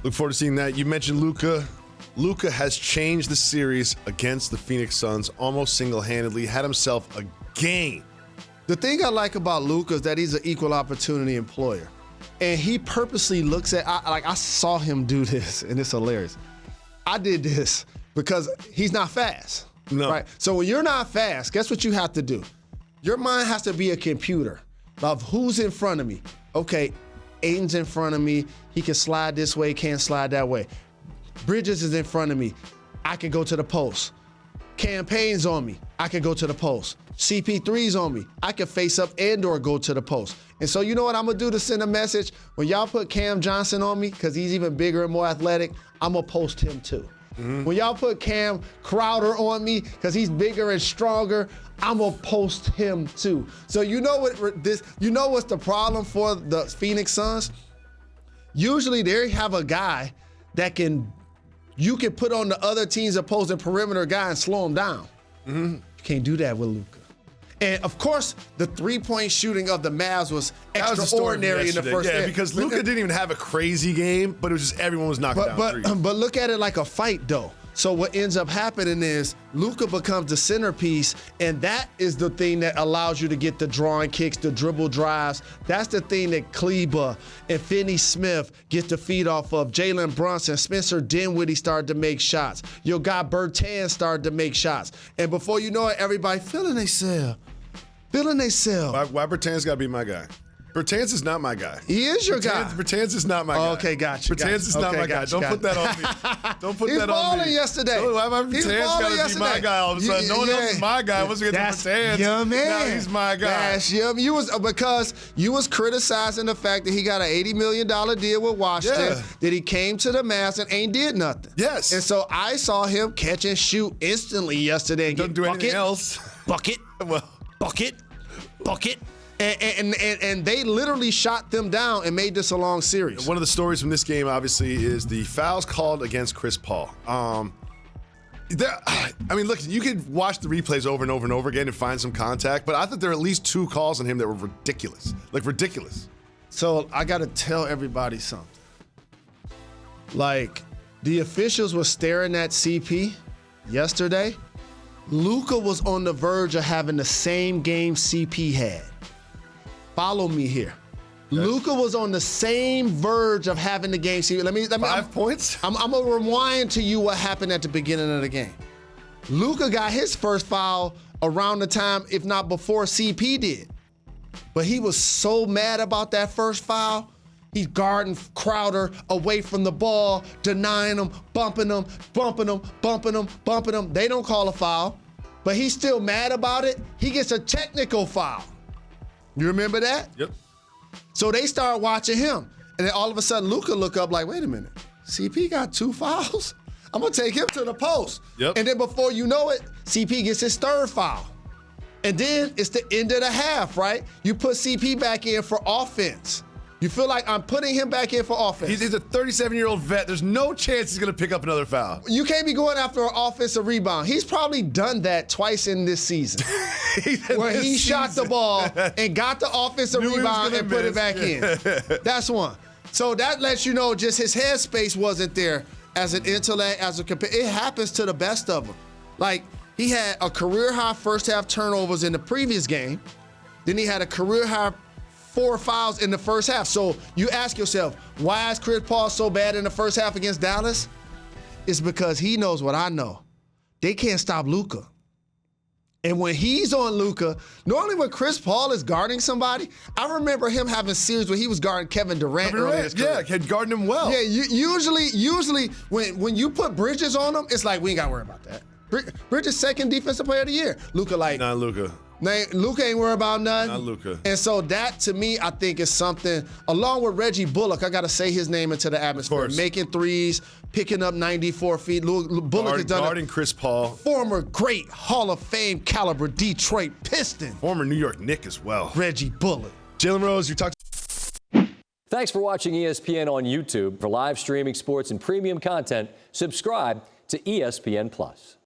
Look forward to seeing that. You mentioned Luka. Luka has changed the series against the Phoenix Suns almost single-handedly, had himself a game. The thing I like about Luka is that he's an equal opportunity employer. And he purposely looks at, I saw him do this, and it's hilarious. I did this because he's not fast. No. Right? So when you're not fast, guess what you have to do? Your mind has to be a computer of who's in front of me. Okay, Aiden's in front of me. He can slide this way, can't slide that way. Bridges is in front of me. I can go to the post. Campaign's on me. I can go to the post. CP3's on me. I can face up and or go to the post. And so you know what I'm going to do to send a message? When y'all put Cam Johnson on me, because he's even bigger and more athletic, I'm going to post him too. Mm-hmm. When y'all put Cam Crowder on me, because he's bigger and stronger, I'm going to post him too. So you know what's the problem for the Phoenix Suns? Usually they have a guy that you can put on the other team's opposing perimeter guy and slow him down. Mm-hmm. You can't do that with Luka. And of course, the three-point shooting of the Mavs was extraordinary in the first half. Yeah, because Luka didn't even have a crazy game, but it was just everyone was knocking down threes. But look at it like a fight, though. So what ends up happening is Luka becomes the centerpiece, and that is the thing that allows you to get the drawing kicks, the dribble drives. That's the thing that Kleber and Finney Smith get the feed off of. Jalen Brunson, Spencer Dinwiddie started to make shots. Your guy Bertans started to make shots. And before you know it, everybody feeling themselves. Why Bertans got to be my guy? Bertans is not my guy. He is your guy. Bertans is not my guy. Okay, gotcha. Bertans is not my guy. Don't put that on me. Don't put that on me. He's balling yesterday. Why Bertans got to be my guy all of a sudden? No one else is my guy. Once we get to Bertans, your man. Now he's my guy. That's your man. Because you was criticizing the fact that he got an $80 million deal with Washington, that he came to the Mavs and ain't did nothing. Yes. And so I saw him catch and shoot instantly yesterday. And Don't do anything else. Bucket. And they literally shot them down and made this a long series. One of the stories from this game, obviously, is the fouls called against Chris Paul. Look, you could watch the replays over and over and over again and find some contact, but I thought there were at least 2 calls on him that were ridiculous. Like, ridiculous. So I got to tell everybody something. Like, the officials were staring at CP yesterday. Luka was on the verge of having the same game CP had. Follow me here. Okay. Luka was on the same verge of having the game. See, let me 5 points? I'm going to rewind to you what happened at the beginning of the game. Luka got his first foul around the time, if not before CP did. But he was so mad about that first foul. He's guarding Crowder away from the ball, denying him, bumping him. They don't call a foul, but he's still mad about it. He gets a technical foul. You remember that? Yep. So they start watching him. And then all of a sudden, Luka look up like, wait a minute, CP got 2 fouls? I'm going to take him to the post. Yep. And then before you know it, CP gets his 3rd foul. And then it's the end of the half, right? You put CP back in for offense. You feel like I'm putting him back in for offense. He's a 37-year-old vet. There's no chance he's going to pick up another foul. You can't be going after an offensive rebound. He's probably done that twice in this season. Where he shot the ball and got the offensive rebound and put it back in. That's one. So that lets you know just his headspace wasn't there as an intellect, as a it happens to the best of them. Like, he had a career-high first-half turnovers in the previous game. Then he had a career-high 4 fouls in the first half. So you ask yourself, why is Chris Paul so bad in the first half against Dallas? It's because he knows what I know. They can't stop Luka. And when he's on Luka, normally when Chris Paul is guarding somebody, I remember him having series where he was guarding Kevin Durant earlier in his career. Yeah, had guarded him well. Yeah, usually when you put Bridges on him, it's like, we ain't got to worry about that. Bridges second defensive player of the year. Luka Not Luka. Luka ain't worried about nothing. Not Luka. And so that, to me, I think is something, along with Reggie Bullock, I got to say his name into the atmosphere. Making threes, picking up 94 feet. Bullock has done guarding Chris Paul. Former great Hall of Fame caliber Detroit Piston. Former New York Knick as well. Reggie Bullock. Jalen Rose, you talked. Thanks for watching ESPN on YouTube. For live streaming sports and premium content, subscribe to ESPN+.